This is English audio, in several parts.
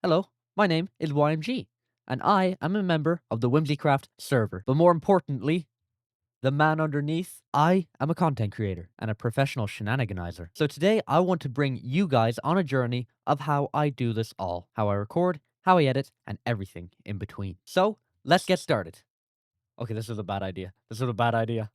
Hello, my name is YMG, and I am a member of the Whimsycraft server. But more importantly, the man underneath, I am a content creator and a professional shenaniganizer. So today I want to bring you guys on a journey of how I do this all, how I record, how I edit, and everything in between. So let's get started. Okay, this is a bad idea. This is a bad idea.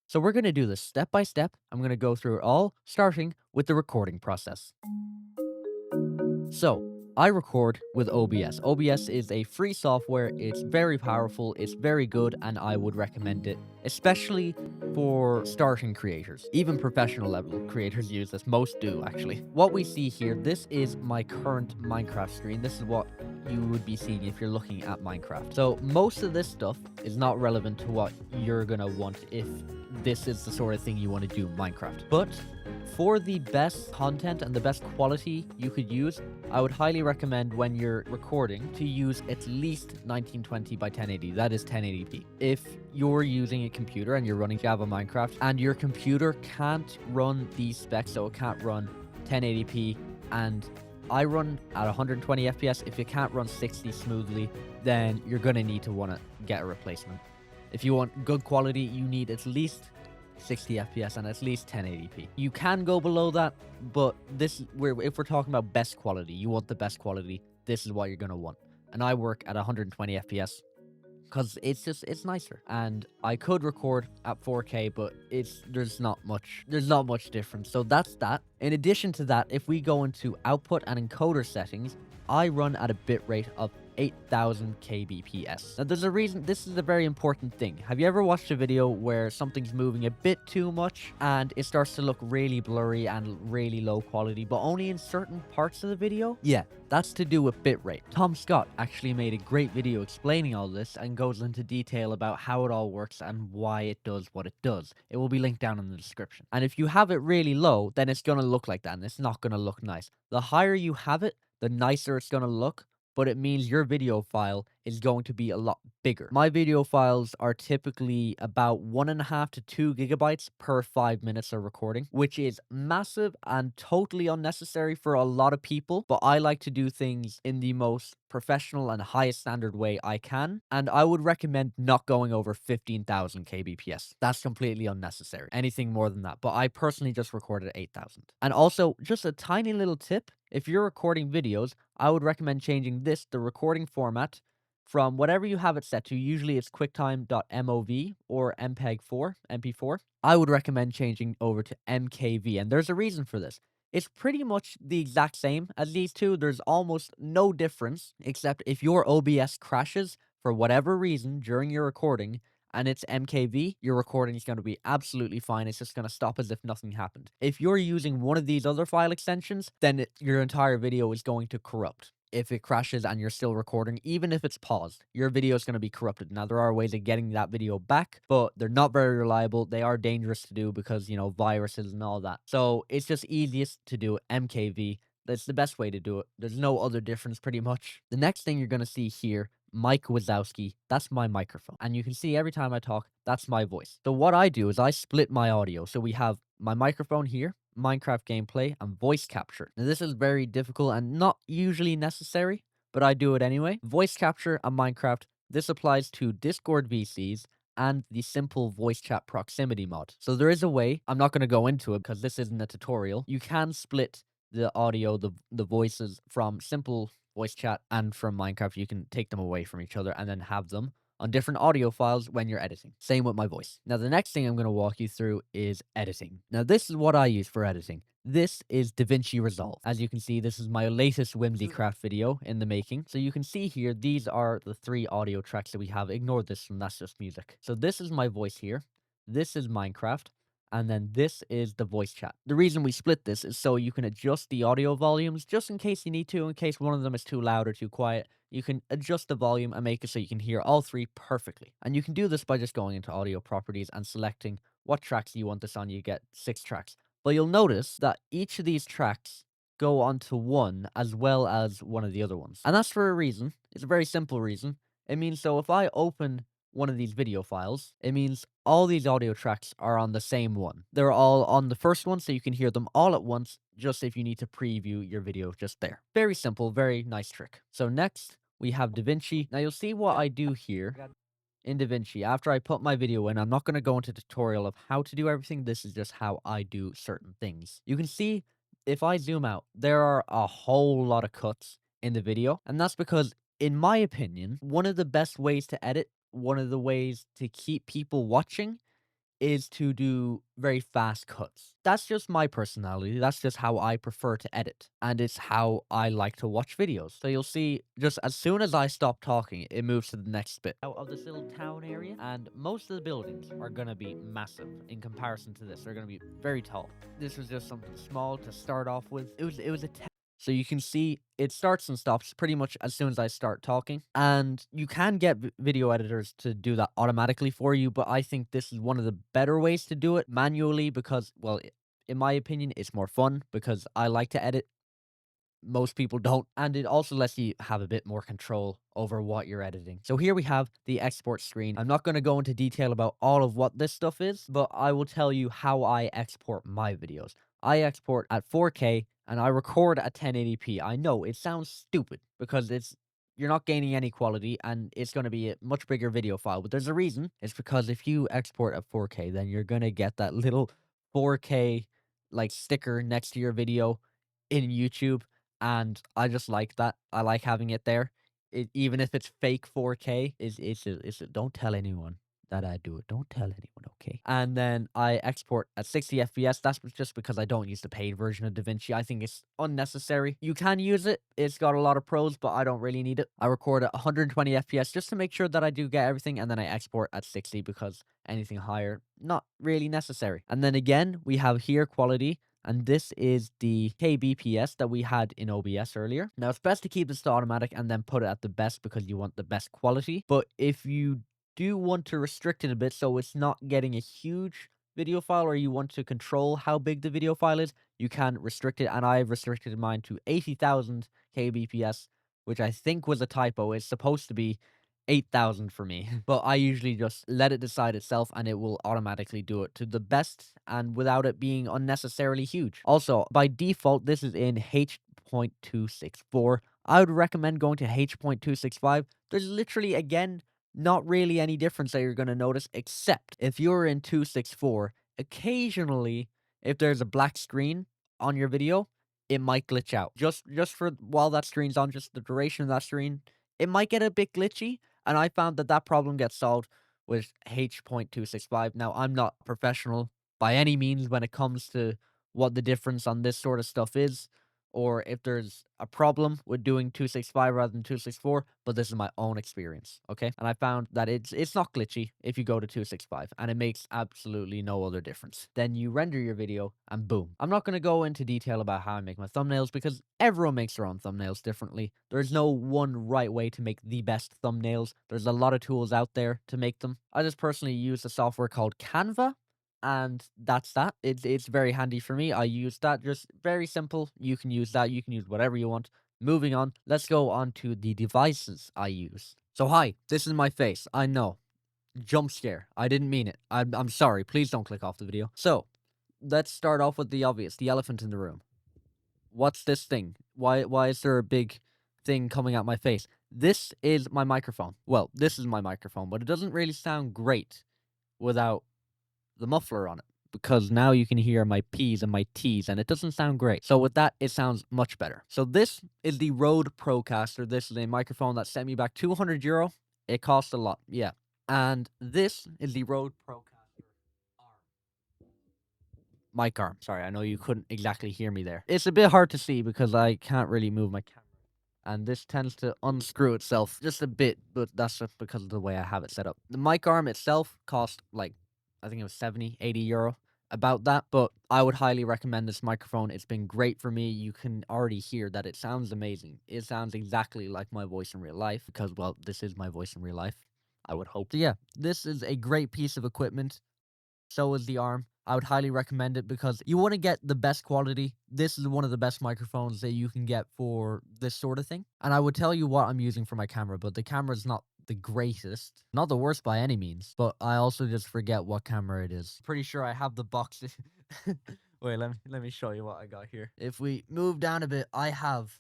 So we're going to do this step by step. I'm going to go through it all, starting with the recording process. So, I record with OBS. OBS is a free software. It's very powerful, it's very good, and I would recommend it, especially for starting creators. Even professional level creators use this. Most do, actually. What we see here, this is my current Minecraft screen. This is what you would be seeing if you're looking at Minecraft. So, most of this stuff is not relevant to what you're gonna want if this is the sort of thing you want to do Minecraft. But for the best content and the best quality you could use, I would highly recommend when you're recording to use at least 1920 by 1080. That is 1080p. If you're using a computer and you're running Java Minecraft and your computer can't run these specs, so it can't run 1080p, and I run at 120 FPS, if you can't run 60 smoothly, then you're gonna need to want to get a replacement. If you want good quality, you need at least 60 FPS and at least 1080p. You can go below that, but if we're talking about best quality, you want the best quality, this is what you're going to want. And I work at 120 FPS because it's nicer. And I could record at 4K, but there's not much difference. So that's that. In addition to that, if we go into output and encoder settings, I run at a bitrate of 8000 kbps. Now there's a reason, this is a very important thing. Have you ever watched a video where something's moving a bit too much and it starts to look really blurry and really low quality, but only in certain parts of the video? Yeah, that's to do with bitrate. Tom Scott actually made a great video explaining all this and goes into detail about how it all works and why it does what it does. It will be linked down in the description. And if you have it really low, then it's gonna look like that and it's not gonna look nice. The higher you have it, the nicer it's gonna look, but it means your video file is going to be a lot bigger. My video files are typically about 1.5 to 2 gigabytes per 5 minutes of recording, which is massive and totally unnecessary for a lot of people, but I like to do things in the most professional and highest standard way I can, and I would recommend not going over 15,000 kbps. That's completely unnecessary. Anything more than that, but I personally just recorded at 8,000. And also, just a tiny little tip, if you're recording videos, I would recommend changing the recording format, from whatever you have it set to. Usually it's quicktime.mov or MPEG-4, MP4. I would recommend changing over to MKV, and there's a reason for this. It's pretty much the exact same as these two. There's almost no difference, except if your OBS crashes for whatever reason during your recording and it's MKV, your recording is going to be absolutely fine. It's just going to stop as if nothing happened. If you're using one of these other file extensions, then your entire video is going to corrupt. If it crashes and you're still recording, even if it's paused, your video is going to be corrupted. Now, there are ways of getting that video back, but they're not very reliable. They are dangerous to do because, viruses and all that. So it's just easiest to do MKV. That's the best way to do it. There's no other difference pretty much. The next thing you're going to see here, Mike Wazowski, that's my microphone. And you can see every time I talk, that's my voice. So what I do is I split my audio. So we have my microphone here, Minecraft gameplay, and voice capture. Now this is very difficult and not usually necessary, but I do it anyway. Voice capture and Minecraft, this applies to Discord VCs and the simple voice chat proximity mod. So there is a way, I'm not going to go into it because this isn't a tutorial. You can split the audio, the voices from simple voice chat and from Minecraft. You can take them away from each other and then have them on different audio files when you're editing. Same with my voice. Now, the next thing I'm going to walk you through is editing. Now, this is what I use for editing. This is Davinci Resolve. As you can see, this is my latest Whimsycraft video in the making. So you can see here, these are the 3 audio tracks that we have. Ignore this one, that's just music. So this is my voice here. This is Minecraft. And then this is the voice chat. The reason we split this is so you can adjust the audio volumes just in case you need to, in case one of them is too loud or too quiet. You can adjust the volume and make it so you can hear all 3 perfectly. And you can do this by just going into audio properties and selecting what tracks you want this on. You get 6 tracks. But you'll notice that each of these tracks go onto one as well as one of the other ones. And that's for a reason. It's a very simple reason. It means so if I open one of these video files, it means all these audio tracks are on the same one. They're all on the first one, so you can hear them all at once, just if you need to preview your video just there. Very simple, very nice trick. So next, we have Davinci. Now you'll see what I do here in Davinci. After I put my video in, I'm not going to go into tutorial of how to do everything. This is just how I do certain things. You can see, if I zoom out, there are a whole lot of cuts in the video. And that's because, in my opinion, one of the best ways to edit, one of the ways to keep people watching, is to do very fast cuts. That's just my personality. That's just how I prefer to edit. And it's how I like to watch videos. So you'll see, just as soon as I stop talking, it moves to the next bit. Out of this little town area, and most of the buildings are gonna be massive in comparison to this. They're gonna be very tall. This was just something small to start off with. It was a so you can see it starts and stops pretty much as soon as I start talking. And you can get video editors to do that automatically for you, but I think this is one of the better ways to do it manually because, well, in my opinion, it's more fun because I like to edit. Most people don't, and it also lets you have a bit more control over what you're editing. So here we have the export screen. I'm not going to go into detail about all of what this stuff is, but I will tell you how I export my videos. I export at 4K and I record at 1080p. I know it sounds stupid because you're not gaining any quality and it's going to be a much bigger video file, but there's a reason. It's because if you export at 4K, then you're going to get that little 4K like sticker next to your video in YouTube, and I just like that. I like having it there. Even if it's fake 4K, don't tell anyone that I do it. Don't tell anyone, okay? And then I export at 60 FPS. That's just because I don't use the paid version of DaVinci. I think it's unnecessary. You can use it. It's got a lot of pros, but I don't really need it. I record at 120 FPS just to make sure that I do get everything, and then I export at 60 because anything higher, not really necessary. And then again, we have here quality. And this is the kbps that we had in OBS earlier. Now, it's best to keep this to automatic and then put it at the best because you want the best quality. But if you do want to restrict it a bit so it's not getting a huge video file, or you want to control how big the video file is, you can restrict it. And I've restricted mine to 80,000 kbps, which I think was a typo. It's supposed to be 8,000 for me, but I usually just let it decide itself and it will automatically do it to the best and without it being unnecessarily huge. Also, by default, this is in H.264. I would recommend going to H.265. There's literally, again, not really any difference that you're going to notice, except if you're in 264, occasionally, if there's a black screen on your video, it might glitch out. Just for while that screen's on, just the duration of that screen, it might get a bit glitchy. And I found that problem gets solved with H.265. Now, I'm not professional by any means when it comes to what the difference on this sort of stuff is, or if there's a problem with doing 265 rather than 264, but this is my own experience, okay? And I found that it's not glitchy if you go to 265, and it makes absolutely no other difference. Then you render your video, and boom. I'm not going to go into detail about how I make my thumbnails because everyone makes their own thumbnails differently. There's no one right way to make the best thumbnails. There's a lot of tools out there to make them. I just personally use a software called Canva, and that's that. It's very handy for me. I use that, just very simple. You can use that. You can use whatever you want. Moving on, let's go on to the devices I use. So hi, this is my face. I know. Jump scare. I didn't mean it. I'm sorry. Please don't click off the video. So, let's start off with the obvious, the elephant in the room. What's this thing? Why is there a big thing coming out my face? This is my microphone. Well, this is my microphone, but it doesn't really sound great without the muffler on it, because now you can hear my P's and my T's and it doesn't sound great. So with that, it sounds much better. So this is the Rode Procaster. This is a microphone that sent me back €200. It cost a lot, yeah. And this is the Rode Procaster mic arm. Sorry, I know you couldn't exactly hear me there. It's a bit hard to see because I can't really move my camera. And this tends to unscrew itself just a bit, but that's just because of the way I have it set up. The mic arm itself cost like, I think it was 70, 80 euro, about that, but I would highly recommend this microphone. It's been great for me. You can already hear that it sounds amazing. It sounds exactly like my voice in real life because, well, this is my voice in real life, I would hope. So yeah, this is a great piece of equipment. So is the arm. I would highly recommend it because you want to get the best quality. This is one of the best microphones that you can get for this sort of thing. And I would tell you what I'm using for my camera, but the camera is not the greatest. Not the worst by any means, but I also just forget what camera it is. Pretty sure I have the box. Wait, let me show you what I got here. If we move down a bit, I have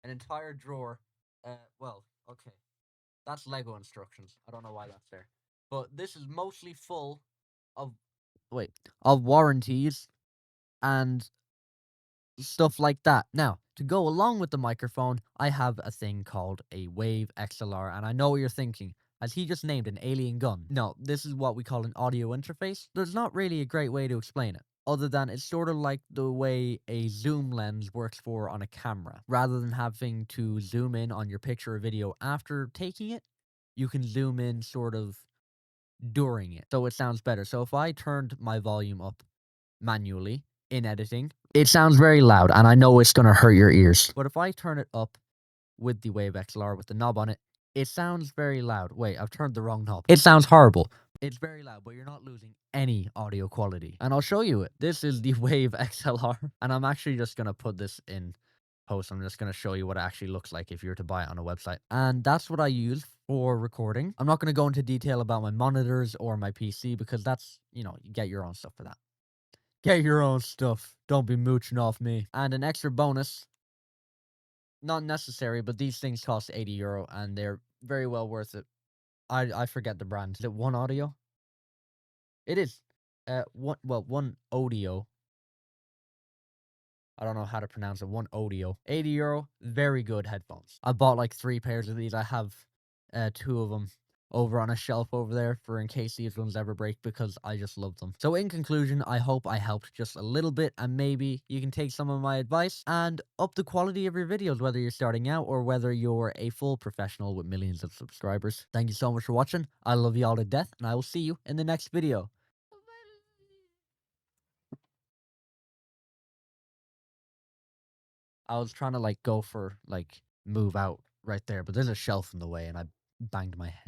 an entire drawer. Well, okay. That's Lego instructions. I don't know why that's there. But this is mostly full of of warranties and stuff like that. Now, to go along with the microphone, I have a thing called a Wave XLR, and I know what you're thinking. Has he just named an alien gun? No, this is what we call an audio interface. There's not really a great way to explain it, other than it's sort of like the way a zoom lens works on a camera. Rather than having to zoom in on your picture or video after taking it, you can zoom in sort of during it, so it sounds better. So if I turned my volume up manually in editing, it sounds very loud, and I know it's going to hurt your ears. But if I turn it up with the Wave XLR with the knob on it, it sounds very loud. Wait, I've turned the wrong knob. It sounds horrible. It's very loud, but you're not losing any audio quality. And I'll show you it. This is the Wave XLR, and I'm actually just going to put this in post. I'm just going to show you what it actually looks like if you were to buy it on a website. And that's what I use for recording. I'm not going to go into detail about my monitors or my PC because that's, you get your own stuff for that. Get your own stuff. Don't be mooching off me. And an extra bonus, not necessary, but these things cost €80 and they're very well worth it. I forget the brand. Is it One Audio? It is. One Audio. I don't know how to pronounce it. One Audio. €80. Very good headphones. I bought like 3 pairs of these. I have 2 of them over on a shelf over there for in case these ones ever break because I just love them. So in conclusion, I hope I helped just a little bit and maybe you can take some of my advice and up the quality of your videos, whether you're starting out or whether you're a full professional with millions of subscribers. Thank you so much for watching. I love you all to death and I will see you in the next video. I was trying to go for move out right there, but there's a shelf in the way and I banged my head.